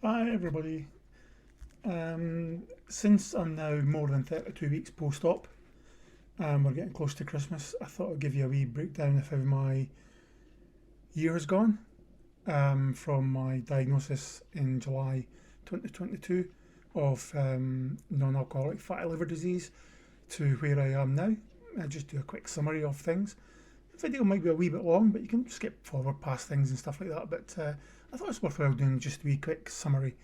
Hi everybody. Since I'm now more than 32 weeks post-op, we're getting close to Christmas, I thought I'd give you a wee breakdown of how my year has gone, from my diagnosis in July 2022 of non-alcoholic fatty liver disease to where I am now. I'll just do a quick summary of things. The video might be a wee bit long, but you can skip forward past things and stuff like that. But I thought it's worthwhile doing just a wee quick summary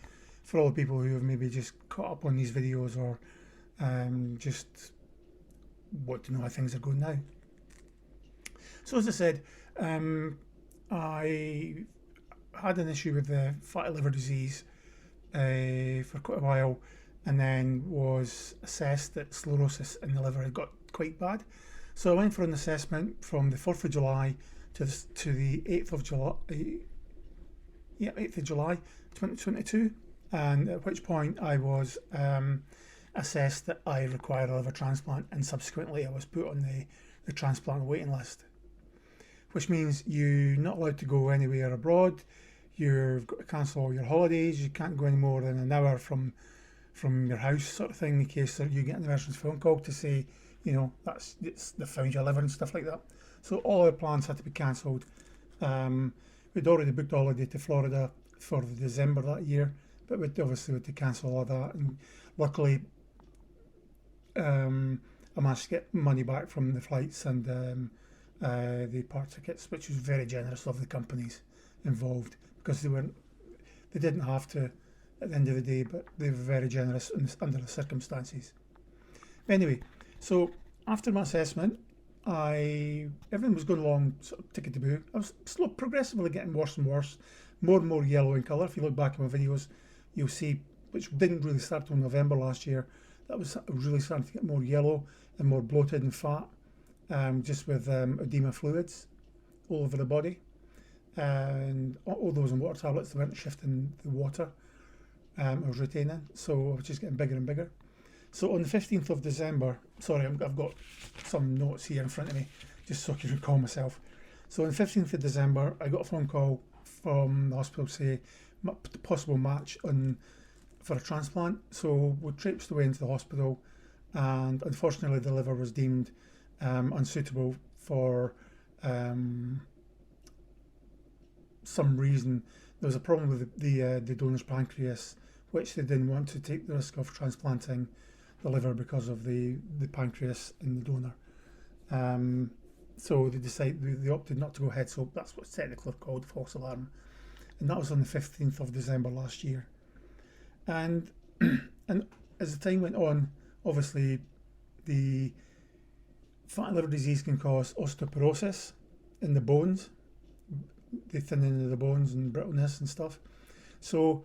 for all the people who have maybe just caught up on these videos or just want to know how things are going now. So as I said, I had an issue with the fatty liver disease for quite a while, and then was assessed that sclerosis in the liver had got quite bad. So I went for an assessment from the 4th of July to the 8th of July, 8th of July 2022, and at which point I was assessed that I required a liver transplant, and subsequently I was put on the transplant waiting list, which means you're not allowed to go anywhere abroad, you've got to cancel all your holidays, you can't go any more than an hour from your house, sort of thing, in case you get an emergency phone call to say, you know, they found your liver and stuff like that. So all our plans had to be cancelled. We'd already booked a holiday to Florida for December that year, but we'd obviously had to cancel all that. And luckily, I managed to get money back from the flights and the part tickets, which was very generous of the companies involved, because they didn't have to at the end of the day, but they were very generous under the circumstances. Anyway, so after my assessment, everything was going along sort of tickety-boo. I was progressively getting worse and worse, more and more yellow in colour. If you look back at my videos, you'll see, which didn't really start until November last year, that was really starting to get more yellow and more bloated and fat, just with edema fluids all over the body, and all those in water tablets, they weren't shifting the water I was retaining, so I was just getting bigger and bigger. So on the 15th of December, sorry, I've got some notes here in front of me, just so I can recall myself. So on the 15th of December, I got a phone call from the hospital to say possible match for a transplant. So we traipsed away into the hospital, and unfortunately the liver was deemed unsuitable for some reason. There was a problem with the donor's pancreas, which they didn't want to take the risk of transplanting the liver because of the pancreas in the donor. So they opted not to go ahead. So that's what's technically called false alarm, and that was on the 15th of December last year. And and as the time went on, obviously the fatty liver disease can cause osteoporosis in the bones, the thinning of the bones and brittleness and stuff. So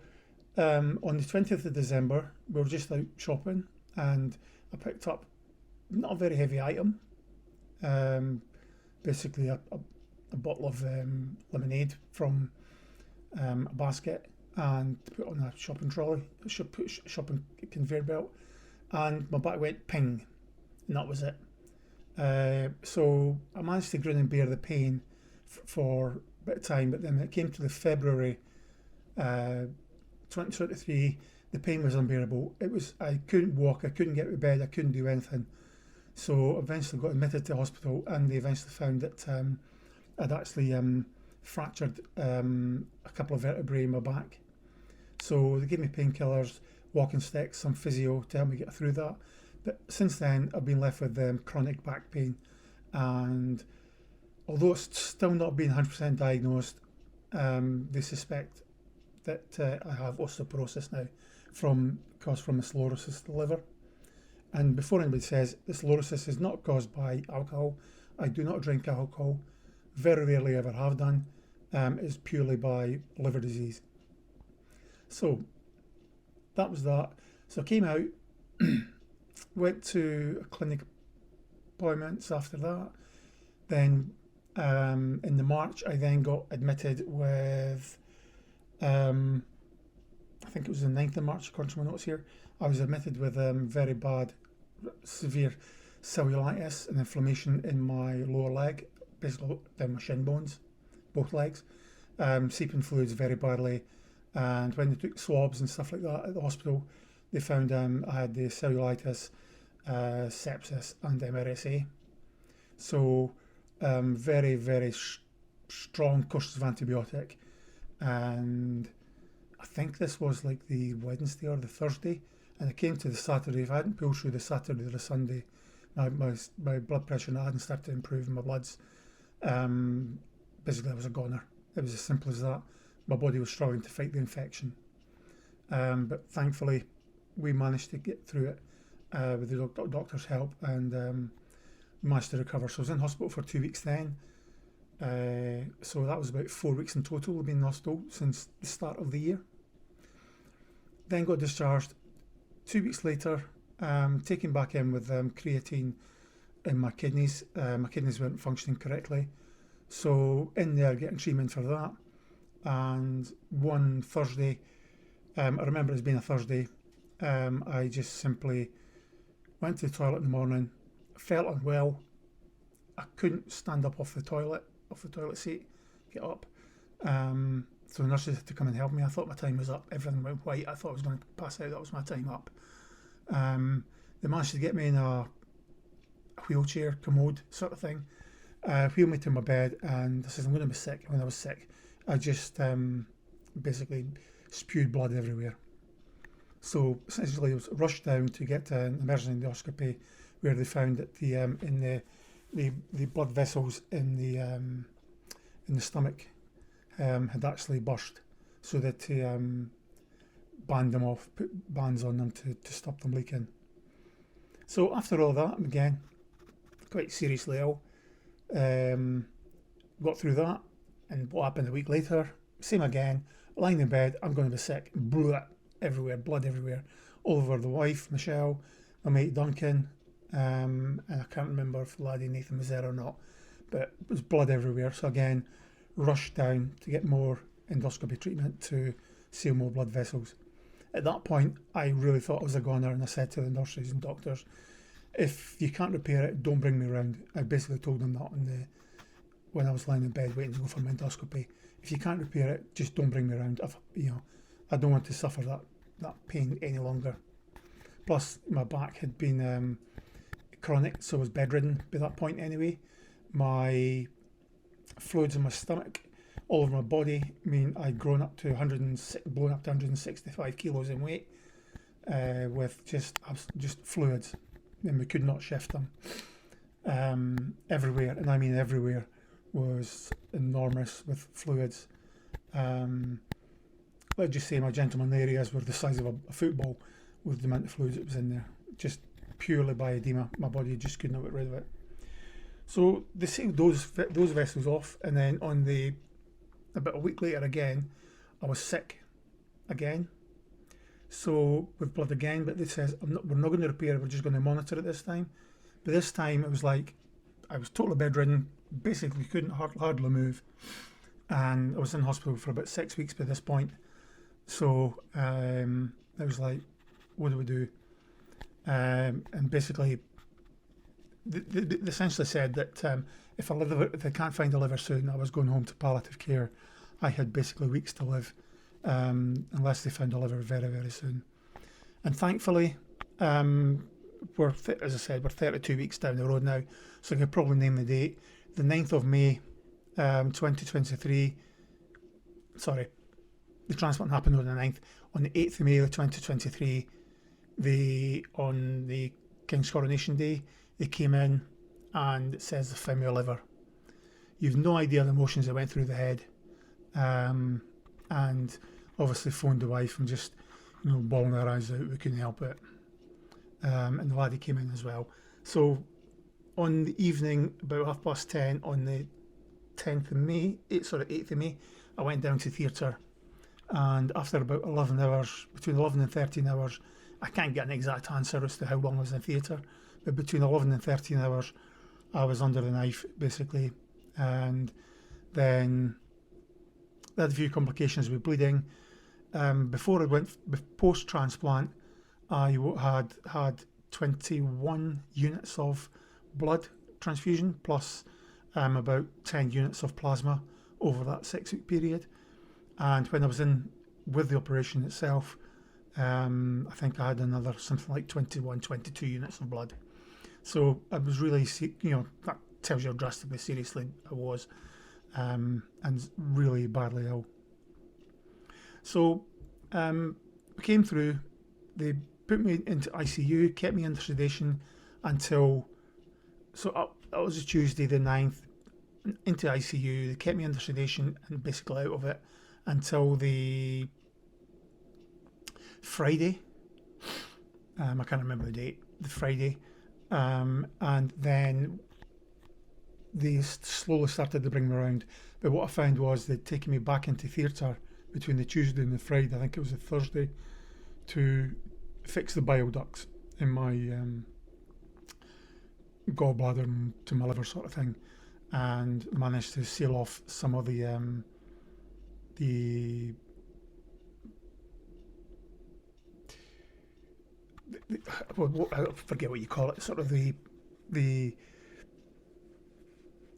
on the 20th of December, we were just out shopping, and I picked up not a very heavy item, basically a bottle of lemonade from a basket, and put on a shopping trolley, shopping conveyor belt, and my back went ping, and that was it. So I managed to grin and bear the pain for a bit of time, but then when it came to the February 2023, the pain was unbearable. I couldn't walk, I couldn't get out of bed, I couldn't do anything. So eventually got admitted to hospital, and they eventually found that I'd actually fractured a couple of vertebrae in my back. So they gave me painkillers, walking sticks, some physio to help me get through that. But since then, I've been left with chronic back pain, and although it's still not been 100% diagnosed, they suspect that I have osteoporosis now caused from a sclerosis of the liver. And before anybody says, the sclerosis is not caused by alcohol. I do not drink alcohol, very rarely ever have done. It's purely by liver disease. So that was that. So I came out, went to a clinic appointments after that. Then in the March, I then got admitted with, I think it was the 9th of March, according to my notes here. I was admitted with very bad, severe cellulitis and inflammation in my lower leg, basically down my shin bones, both legs, seeping fluids very badly, And when they took swabs and stuff like that at the hospital, they found I had the cellulitis, sepsis, and MRSA. So very, very strong courses of antibiotic. And I think this was like the Wednesday or the Thursday. And it came to the Saturday. If I hadn't pulled through the Saturday or the Sunday, my blood pressure hadn't started to improve in my bloods. Basically, I was a goner. It was as simple as that. My body was struggling to fight the infection. But thankfully, we managed to get through it with the doctor's help and managed to recover. So I was in hospital for 2 weeks then. So that was about 4 weeks in total. I've been in hospital since the start of the year. Then got discharged. 2 weeks later, taken back in with creatine in my kidneys. My kidneys weren't functioning correctly. So in there getting treatment for that. And one Thursday, I remember it as being a Thursday, I just simply went to the toilet in the morning, felt unwell. I couldn't stand up off the toilet seat, get up. So the nurses had to come and help me. I thought my time was up. Everything went white. I thought I was going to pass out. That was my time up. They managed to get me in a wheelchair, commode sort of thing, wheel me to my bed, and I said, I'm going to be sick. When I was sick, I just basically spewed blood everywhere. So essentially, I was rushed down to get an emergency endoscopy, where they found that in the blood vessels in the stomach had actually burst, so that they band them off, put bands on them to stop them leaking. So after all that, again, quite seriously ill, got through that, and what happened a week later, same again, lying in bed, I'm going to be sick, blew it everywhere, blood everywhere, all over the wife, Michelle, my mate Duncan, and I can't remember if laddie Nathan was there or not, but it was blood everywhere. So again, rushed down to get more endoscopy treatment to seal more blood vessels. At that point, I really thought I was a goner, and I said to the nurses and doctors, if you can't repair it, don't bring me around. I basically told them that when I was lying in bed waiting to go for my endoscopy. If you can't repair it, just don't bring me around. I don't want to suffer that pain any longer. Plus, my back had been chronic, so I was bedridden by that point anyway. My fluids in my stomach, all over my body, I'd blown up to 165 kilos in weight, with just fluids, and we could not shift them. Everywhere, and I mean everywhere, was enormous with fluids. Let's just say my gentleman areas were the size of a football with the amount of fluids that was in there, just purely by edema. My body just could not get rid of it. So they sealed those vessels off, and then about a week later again, I was sick again. So with blood again, but they says we're not going to repair it, we're just going to monitor it this time. But this time it was like I was totally bedridden, basically couldn't hardly move, and I was in hospital for about 6 weeks by this point. So I was like, what do we do? And basically they essentially said that if I can't find a liver soon, I was going home to palliative care. I had basically weeks to live, unless they found a liver very, very soon. And thankfully, as I said, we're 32 weeks down the road now, so I could probably name the date. The 9th of May, 2023. Sorry, the transplant happened on the 9th. On the 8th of May of 2023, on the King's Coronation Day, they came in and it says the female liver. You've no idea the emotions that went through the head, and obviously phoned the wife and just bawling her eyes out. We couldn't help it, and the laddie came in as well. So on the evening about 10:30 on the 8th of May, I went down to theatre, and after about 11 hours, between 11 and 13 hours, I can't get an exact answer as to how long I was in theatre, but between 11 and 13 hours, I was under the knife, basically. And then I had a few complications with bleeding. Before I went, post-transplant, I had 21 units of blood transfusion, plus about 10 units of plasma over that 6 week period. And when I was in with the operation itself, I think I had another something like 21, 22 units of blood. So I was really, that tells you how drastically seriously I was, and really badly ill. So we came through. They put me into ICU, kept me under sedation until, that was a Tuesday the 9th, into ICU. They kept me under sedation and basically out of it until the Friday. I can't remember the date. The Friday, and then they slowly started to bring me around. But what I found was they'd taken me back into theatre between the Tuesday and the Friday. I think it was the Thursday, to fix the bile ducts in my gallbladder and to my liver, sort of thing, and managed to seal off some of the I forget what you call it, sort of the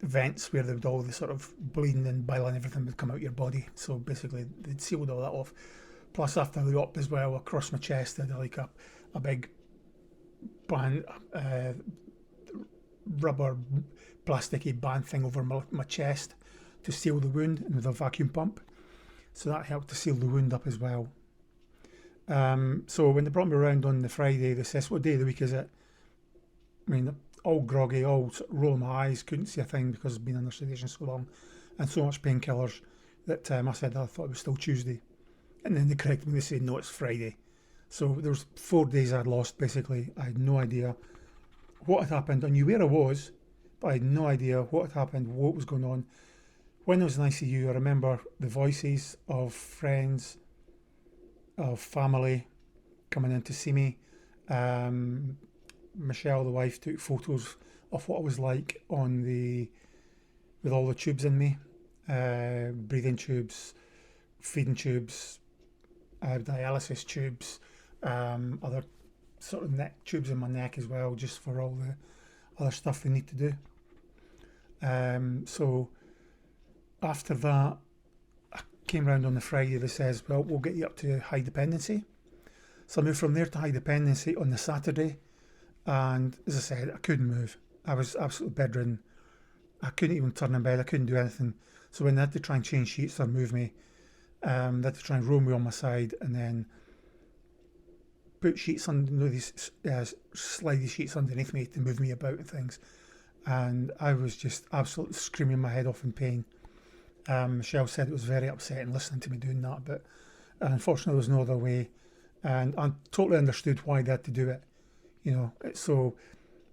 vents where all the sort of bleeding and bile and everything would come out your body. So basically they'd sealed all that off. Plus after the op as well, across my chest I had like a big band, rubber plasticky band thing over my chest to seal the wound, and with a vacuum pump. So that helped to seal the wound up as well. So when they brought me around on the Friday, they says, "What day of the week is it?" I mean, all groggy, all sort of rolling my eyes, couldn't see a thing because I'd been under sedation so long and so much painkillers that I said I thought it was still Tuesday. And then they corrected me, they said, "No, it's Friday." So there was 4 days I'd lost, basically. I had no idea what had happened. I knew where I was, but I had no idea what had happened, what was going on. When I was in ICU, I remember the voices of friends, of family coming in to see me. Michelle, the wife, took photos of what I was like with all the tubes in me, breathing tubes, feeding tubes, dialysis tubes, other sort of neck tubes in my neck as well, just for all the other stuff they need to do. So after that, I came round on the Friday. They says, "Well, we'll get you up to high dependency." So I moved from there to high dependency on the Saturday, and as I said, I couldn't move. I was absolutely bedridden. I couldn't even turn in bed. I couldn't do anything. So when they had to try and change sheets or move me, they had to try and roll me on my side and then put sheets on, these slidey sheets underneath me to move me about and things. And I was just absolutely screaming my head off in pain. Michelle said it was very upsetting listening to me doing that, but unfortunately there was no other way. And I totally understood why they had to do it. So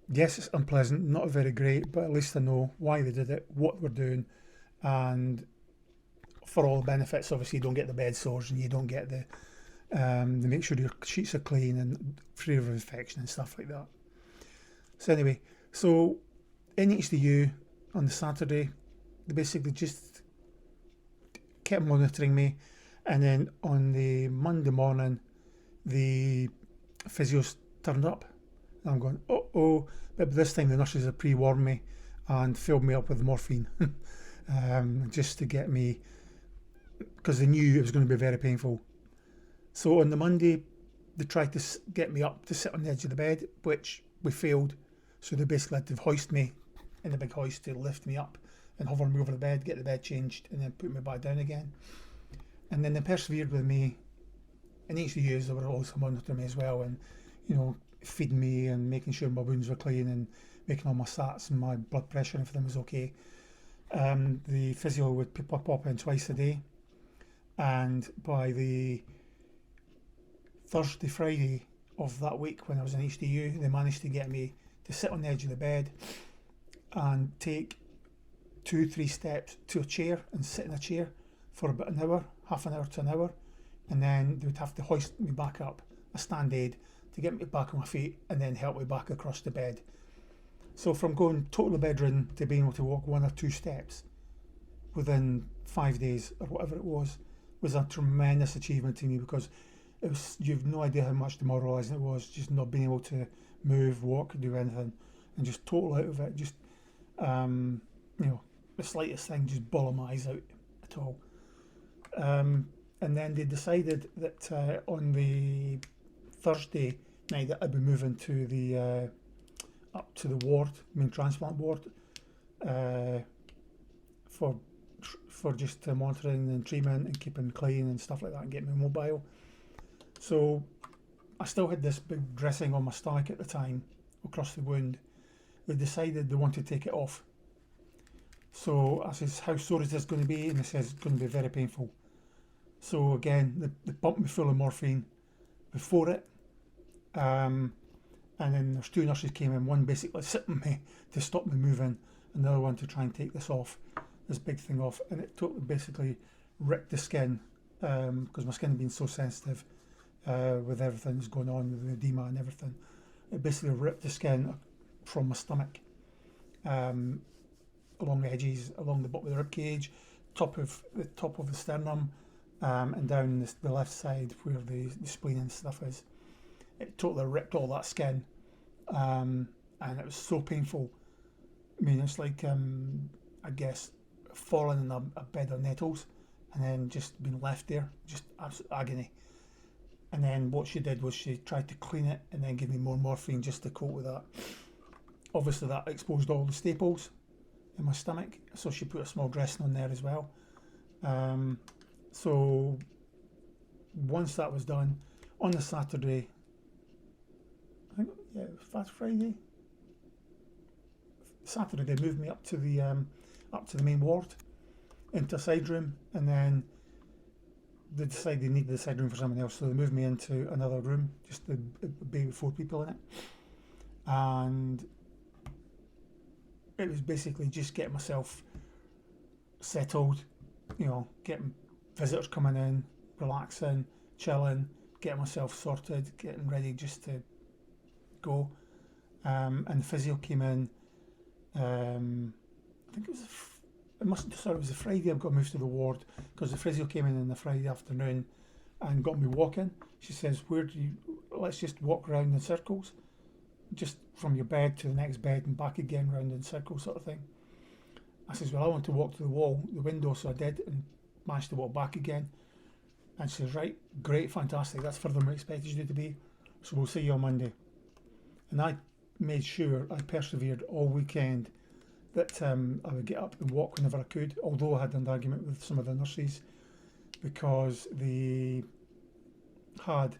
yes, it's unpleasant, not very great, but at least I know why they did it, what we're doing, and for all the benefits. Obviously, you don't get the bed sores, and you don't get they make sure your sheets are clean and free of infection and stuff like that. So anyway, so in HDU on the Saturday, they basically just kept monitoring me, and then on the Monday morning, the physios turned up. And I'm going, oh, but this time the nurses had pre-warned me and filled me up with morphine just to get me, because they knew it was going to be very painful. So on the Monday, they tried to get me up to sit on the edge of the bed, which we failed. So they basically had to hoist me in the big hoist to lift me up and hover me over the bed, get the bed changed, and then put me back down again. And then they persevered with me. In HDUs, they were also monitoring me as well, and feeding me and making sure my wounds were clean and making all my sats and my blood pressure and everything was okay. The physio would pop in twice a day, and by the Thursday, Friday of that week when I was in HDU, they managed to get me to sit on the edge of the bed and take 2-3 steps to a chair and sit in a chair for about an hour, half an hour to an hour, and then they would have to hoist me back up, a stand aid, to get me back on my feet and then help me back across the bed. So from going totally bedridden to being able to walk 1 or 2 steps within 5 days or whatever it was a tremendous achievement to me, because you've no idea how much demoralising it was, just not being able to move, walk, do anything, and just total out of it. Just the slightest thing just bawling my eyes out at all. And then they decided that on the Thursday night that I'd be moving to the up to the ward, main transplant ward, uh, for just monitoring and treatment and keeping clean and stuff like that and getting me mobile. So I still had this big dressing on my stomach at the time across the wound. They decided they wanted to take it off. So I says, how sore is this going to be? And they says, it's going to be very painful. So again, they pumped me full of morphine before it. And then there's two nurses came in, one basically sitting me to stop me moving, and the other one to try and take this off, this big thing off. And it totally basically ripped the skin, because my skin had been so sensitive with everything that's going on with the edema and everything. It basically ripped the skin from my stomach, along the edges, along the bottom of the rib cage, top of the sternum, and down the left side where the spleen and stuff is. It totally ripped all that skin, and it was so painful. I mean, it's like I guess falling in a bed of nettles and then just being left there, just absolute agony. And then what she did was she tried to clean it and then give me more morphine just to cope with that. Obviously that exposed all the staples in my stomach, so she put a small dressing on there as well. So once that was done, on the Saturday, I think, yeah, it was last Friday. Saturday they moved me up to the main ward, into a side room, and then they decided they needed the side room for someone else, so they moved me into another room, just a bay with 4 people in it. And it was basically just getting myself settled, you know, getting visitors coming in, relaxing, chilling, getting myself sorted, getting ready just to go. And the physio came in. I think it was it was a Friday. I got moved to the ward because the physio came in the Friday afternoon and got me walking. She says, let's just walk around in circles, just from your bed to the next bed and back again round in circles, sort of thing. I says, well, I want to walk to the window, so I did and managed to walk back again. And she says, right, great, fantastic, that's further than I expected you to be, so we'll see you on Monday. And I made sure I persevered all weekend that I would get up and walk whenever I could, although I had an argument with some of the nurses because they had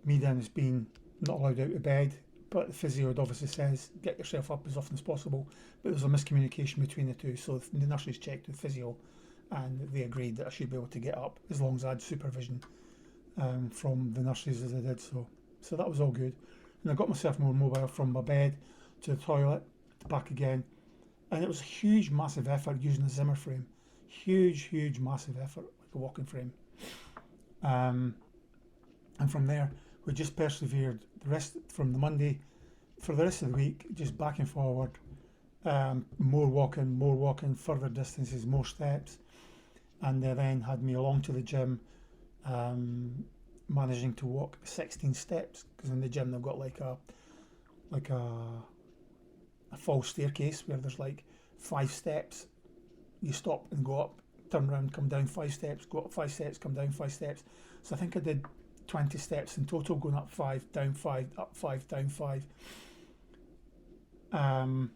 me then as being not allowed out of bed, but the physio had obviously says get yourself up as often as possible, but there was a miscommunication between the two, so the nurses checked with physio and they agreed that I should be able to get up as long as I had supervision from the nurses as I did, so that was all good. And I got myself more mobile from my bed to the toilet, back again, and it was a huge massive effort using a Zimmer frame, huge massive effort, like a walking frame. And from there we just persevered the rest from the Monday for the rest of the week, just back and forward, more walking, further distances, more steps, and they then had me along to the gym, managing to walk 16 steps, because in the gym they've got like a false staircase where there's like 5 steps, you stop and go up, turn around, come down 5 steps, go up 5 steps, come down 5 steps. So I think I did 20 steps in total, going up 5, down 5, up 5, down 5. In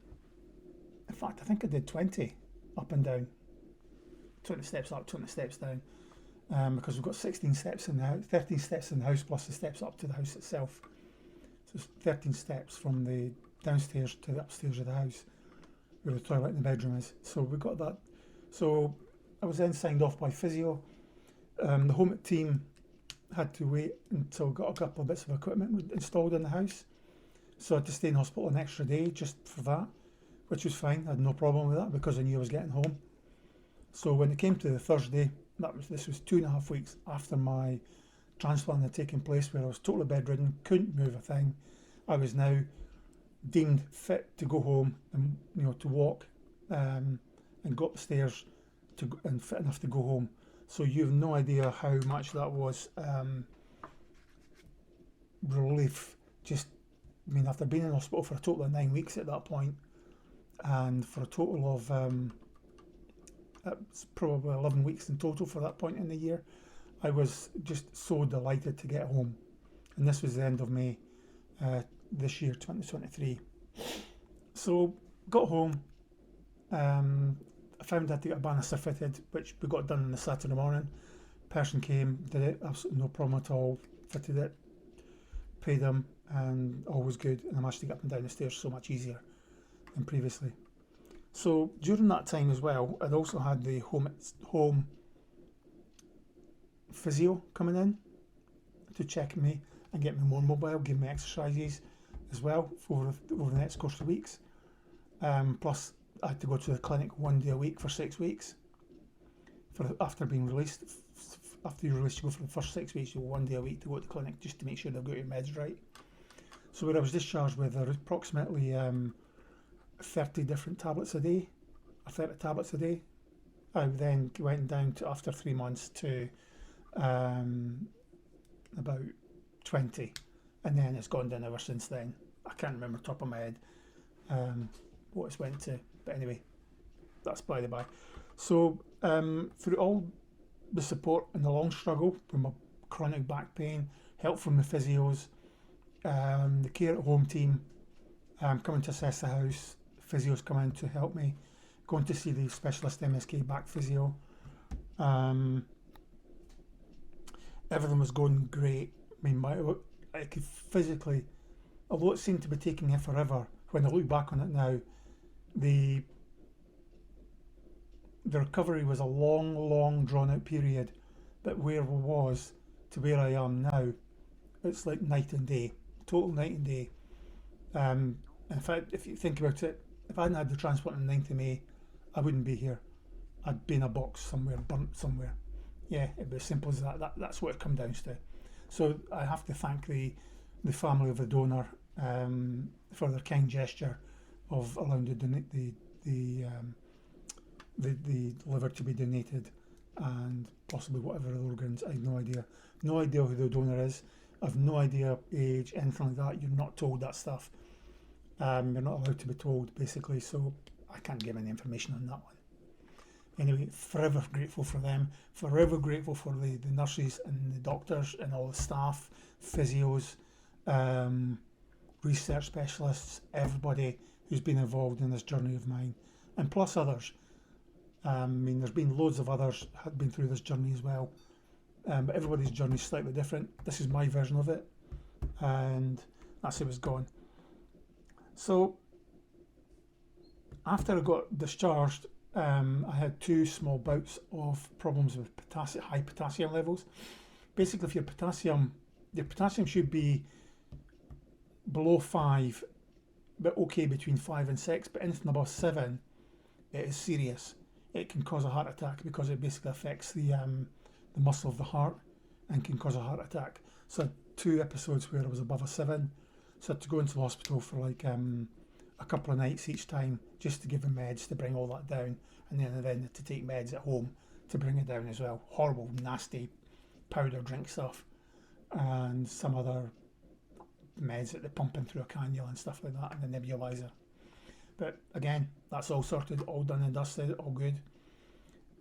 fact, I think I did 20 up and down, 20 steps up, 20 steps down, because we've got 16 steps in the house, 13 steps in the house plus the steps up to the house itself. So it's 13 steps from the downstairs to the upstairs of the house where the toilet and the bedroom is. So we got that. So I was then signed off by physio. The home team had to wait until I got a couple of bits of equipment installed in the house, so I had to stay in hospital an extra day just for that, which was fine. I had no problem with that because I knew I was getting home. So when it came to the Thursday, this was 2.5 weeks after my transplant had taken place, where I was totally bedridden, couldn't move a thing. I was now deemed fit to go home and to walk, and go up the stairs and fit enough to go home. So you have no idea how much that was relief. Just, I mean, after being in hospital for a total of 9 weeks at that point, and for a total of it's probably 11 weeks in total for that point in the year, I was just so delighted to get home. And this was the end of May this year, 2023. So got home. I found I had to get a banister fitted, which we got done on the Saturday morning. Person came, did it, absolutely no problem at all. Fitted it, paid them, and all was good. And I managed to get up and down the stairs so much easier than previously. So during that time as well, I'd also had the home physio coming in to check me and get me more mobile, give me exercises as well over the next course of weeks. Plus, I had to go to the clinic 1 day a week for 6 weeks. After being released, after you're released, you go for the first 6 weeks. You go 1 day a week to go to the clinic just to make sure they've got your meds right. So where I was discharged with approximately 30 different tablets a day, or 30 tablets a day. I then went down to, after 3 months, to about 20, and then it's gone down ever since then. I can't remember top of my head what it's went to, but anyway, that's by the by. So through all the support and the long struggle with my chronic back pain, help from the physios, the care at home team coming to assess the house, physios coming to help me, going to see the specialist MSK back physio. Everything was going great. I mean, I could physically, although it seemed to be taking here forever, when I look back on it now, the recovery was a long drawn out period, but where I was to where I am now, it's like night and day, total night and day. If you think about it, if I hadn't had the transplant on the 9th of May, I wouldn't be here. I'd be in a box somewhere, burnt somewhere. Yeah, it'd be as simple as that. That's what it comes down to. So I have to thank the family of the donor for their kind gesture of allowing the liver to be donated, and possibly whatever other organs. I have no idea. No idea who the donor is. I've no idea age, anything like that. You're not told that stuff. You're not allowed to be told, basically. So I can't give any information on that one. Anyway, forever grateful for them. Forever grateful for the nurses and the doctors and all the staff, physios, research specialists, everybody who's been involved in this journey of mine, and plus others. I mean, there's been loads of others had been through this journey as well, but everybody's journey is slightly different. This is my version of it, and that's how it's gone. So after I got discharged, I had 2 small bouts of problems with high potassium levels. Basically, if your potassium should be below 5, but okay between 5 and 6, but anything above 7, it is serious. It can cause a heart attack because it basically affects the muscle of the heart and can cause a heart attack. So I had 2 episodes where I was above a 7, so I had to go into the hospital for like a couple of nights each time just to give them meds to bring all that down, and then to take meds at home to bring it down as well. Horrible, nasty powder drink stuff, and some other meds that they're pumping through a cannula and stuff like that, and the nebulizer. But again, that's all sorted, all done and dusted, all good.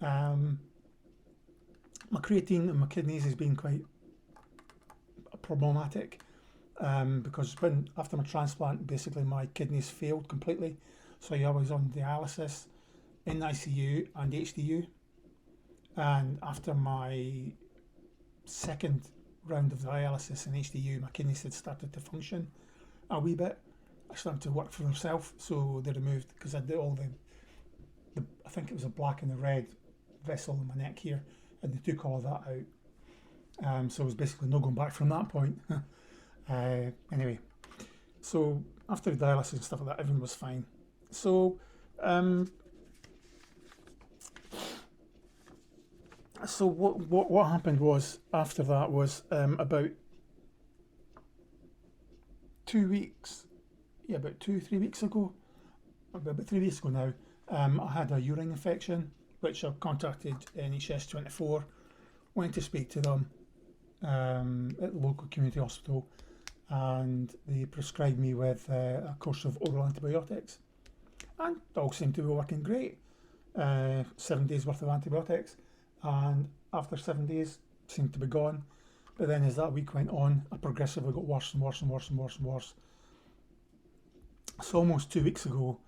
My creatine and my kidneys has been quite problematic, because after my transplant, basically my kidneys failed completely, so I was on dialysis in ICU and HDU, and after my second round of dialysis in HDU, my kidneys had started to function a wee bit. I started to work for themselves, so they removed, because I did all the I think it was a black and a red vessel in my neck here, and they took all of that out. So I was basically no going back from that point. Anyway, so after the dialysis and stuff like that, everything was fine. So what happened was, after that was about 2 weeks, about 2-3 weeks ago, about 3 weeks ago now, I had a urine infection, which I contacted NHS 24, went to speak to them at the local community hospital, and they prescribed me with a course of oral antibiotics, and it all seemed to be working great. 7 days worth of antibiotics, and after 7 days seemed to be gone. But then as that week went on, I progressively got worse and worse and worse and worse and worse. So almost 2 weeks ago,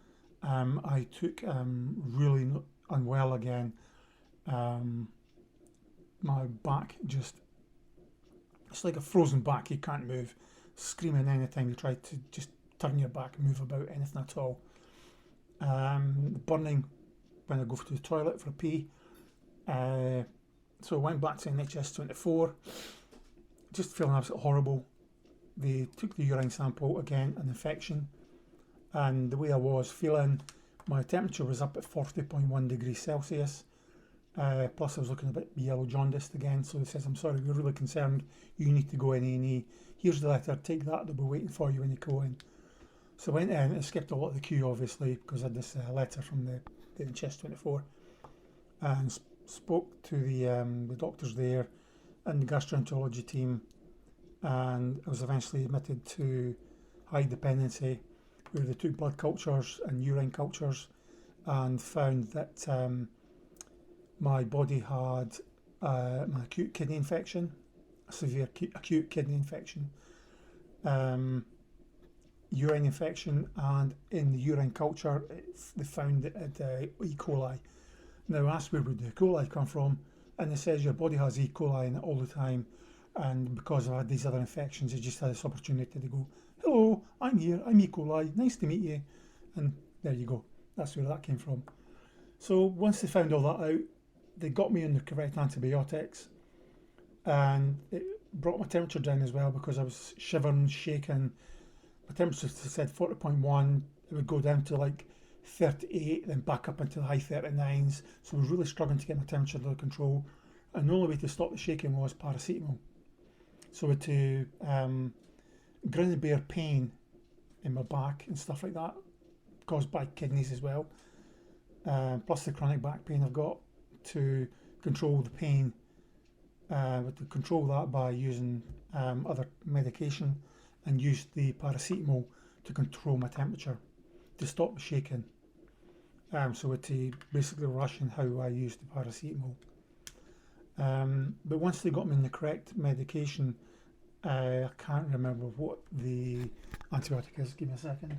I took really unwell again. My back it's like a frozen back, you can't move. Screaming anytime you try to just turn your back, move about, anything at all. Burning when I go to the toilet for a pee. So I went back to NHS 24, just feeling absolutely horrible. They took the urine sample, again, an infection. And the way I was feeling, my temperature was up at 40.1 degrees Celsius. Plus I was looking a bit yellow jaundiced again, so they says, I'm sorry, we're really concerned, you need to go in A&E. Here's the letter, take that, they'll be waiting for you when you go in. So I went in and skipped a lot of the queue, obviously, because I had this letter from the NHS 24, and spoke to the doctors there and the gastroenterology team, and I was eventually admitted to high dependency, where they took blood cultures and urine cultures and found that my body had an acute kidney infection, a severe acute kidney infection, urine infection, and in the urine culture they found it had E. coli. Now I asked where would the E. coli come from, and it says your body has E. coli in it all the time, and because I had these other infections, it just had this opportunity to go, hello, I'm here, I'm E. coli, nice to meet you, and there you go. That's where that came from. So once they found all that out, they got me on the correct antibiotics, and it brought my temperature down as well, because I was shivering, shaking. My temperature said 40.1, it would go down to like 38, then back up into the high 39s. So I was really struggling to get my temperature under control, and the only way to stop the shaking was paracetamol. So I had to grin and bear pain in my back and stuff like that, caused by kidneys as well, plus the chronic back pain I've got. To control the pain, to control that by using other medication, and used the paracetamol to control my temperature, to stop the shaking. So to basically ration how I used the paracetamol. But once they got me in the correct medication, I can't remember what the antibiotic is. Give me a second.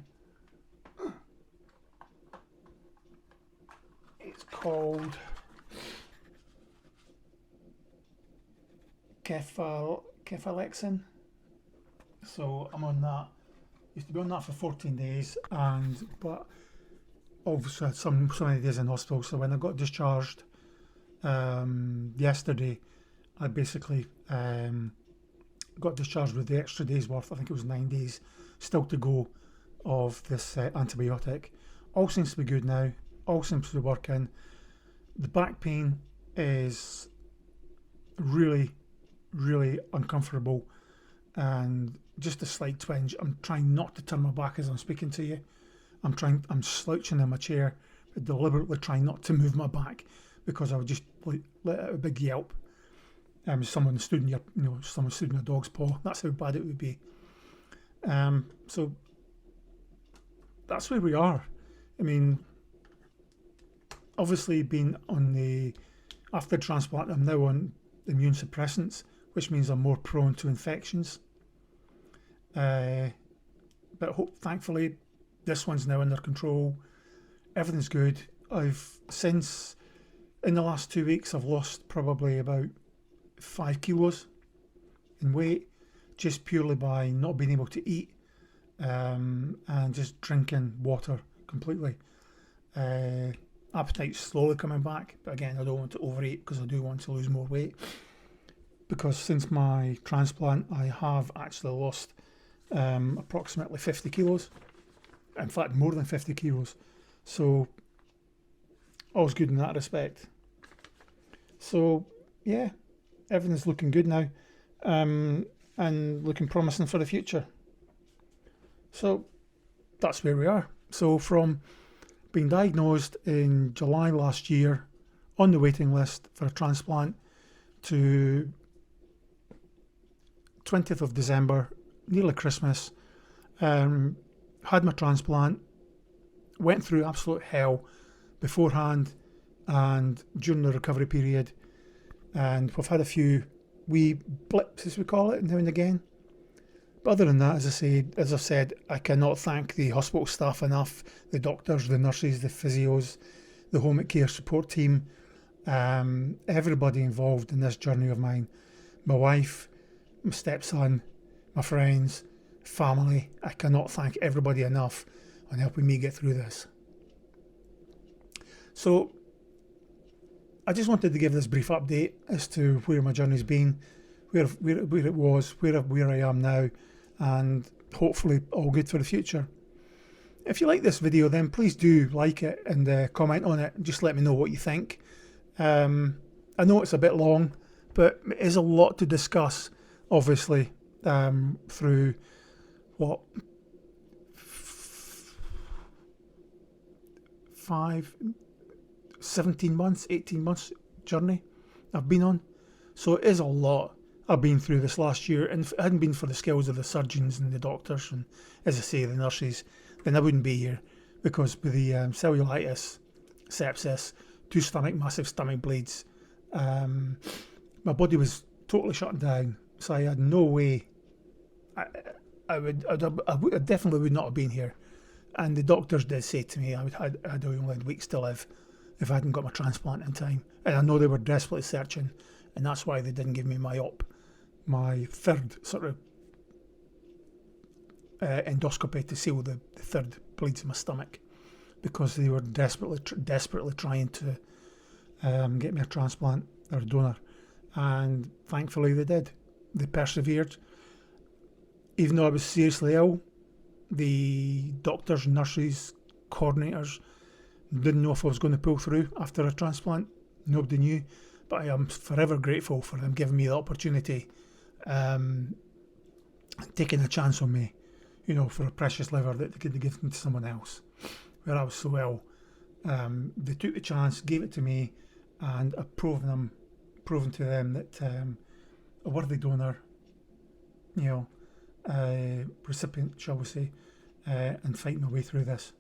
It's called Cefalexin. So I'm on that. Used to be on that for 14 days, but obviously had so many days in hospital. So when I got discharged yesterday, I basically got discharged with the extra days worth. I think it was 9 days still to go of this antibiotic. All seems to be good now. All seems to be working. The back pain is really uncomfortable, and just a slight twinge. I'm trying not to turn my back as I'm speaking to you. I'm slouching in my chair, but deliberately trying not to move my back, because I would just let out a big yelp. Someone stood in your dog's paw. That's how bad it would be. So that's where we are. I mean, obviously being after transplant, I'm now on immune suppressants, which means I'm more prone to infections. But thankfully, this one's now under control. Everything's good. In the last 2 weeks, I've lost probably about 5 kilos in weight, just purely by not being able to eat and just drinking water completely. Appetite's slowly coming back, but again, I don't want to overeat because I do want to lose more weight. Because since my transplant, I have actually lost approximately 50 kilos. In fact, more than 50 kilos. So, all's good in that respect. So, yeah, everything's looking good now, and looking promising for the future. So, that's where we are. So, from being diagnosed in July last year on the waiting list for a transplant to 20th of December, nearly Christmas, had my transplant, went through absolute hell beforehand and during the recovery period, and we've had a few wee blips, as we call it, now and again. But other than that, as I've said, I cannot thank the hospital staff enough, the doctors, the nurses, the physios, the home care support team, everybody involved in this journey of mine. My wife, my stepson, my friends, family. I cannot thank everybody enough on helping me get through this. So I just wanted to give this brief update as to where my journey's been, where it was, where I am now, and hopefully all good for the future. If you like this video, then please do like it and comment on it and just let me know what you think. I know it's a bit long, but it is a lot to discuss, obviously, through 17 months, 18 months journey I've been on. So it is a lot I've been through this last year, and if it hadn't been for the skills of the surgeons and the doctors and, as I say, the nurses, then I wouldn't be here, because with the cellulitis, sepsis, 2 massive stomach bleeds, my body was totally shut down, so I had no way. I definitely would not have been here, and the doctors did say to me I'd only had weeks to live if I hadn't got my transplant in time, and I know they were desperately searching, and that's why they didn't give me my third sort of endoscopy to seal the third bleeds in my stomach, because they were desperately trying to get me a transplant or a donor, and thankfully they did. They persevered. Even though I was seriously ill, the doctors, nurses, coordinators didn't know if I was going to pull through after a transplant. Nobody knew, but I am forever grateful for them giving me the opportunity, taking a chance on me, for a precious liver that they could have given to someone else, where I was so ill. They took the chance, gave it to me, and I've proven to them that a worthy donor, recipient, shall we say, and fight my way through this.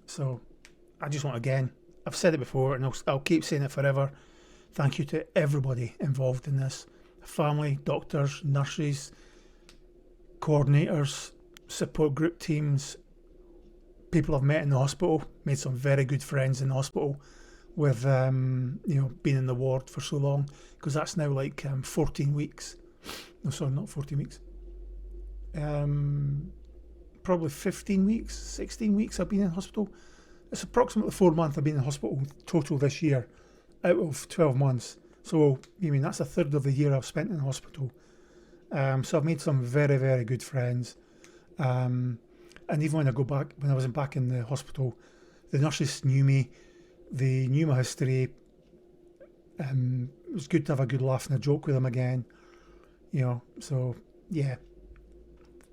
So I just want, again, I've said it before and I'll keep saying it forever, thank you to everybody involved in this: family, doctors, nurses, coordinators, support group teams, people I've met in the hospital, made some very good friends in the hospital with being in the ward for so long, because that's now like 14 weeks. No, sorry, not 14 weeks. Probably 15 weeks, 16 weeks I've been in hospital. It's approximately 4 months I've been in hospital total this year, out of 12 months. So, that's a third of the year I've spent in hospital. So I've made some very, very good friends. And even when I was back in the hospital, the nurses knew me, they knew my history. It was good to have a good laugh and a joke with them again. So yeah.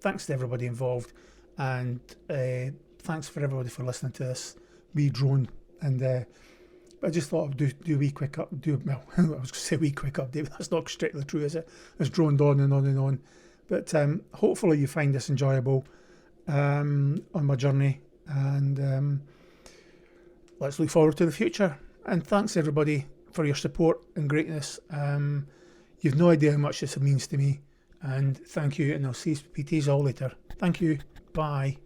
Thanks to everybody involved, and thanks for everybody for listening to this wee drone. And I just thought I'd do a wee quick I was going to say wee quick update, but that's not strictly true, is it? It's droned on and on and on. But hopefully you find this enjoyable on my journey, and let's look forward to the future. And thanks everybody for your support and greatness. You've no idea how much this means to me. And thank you, and I'll see PTs all later. Thank you. Bye.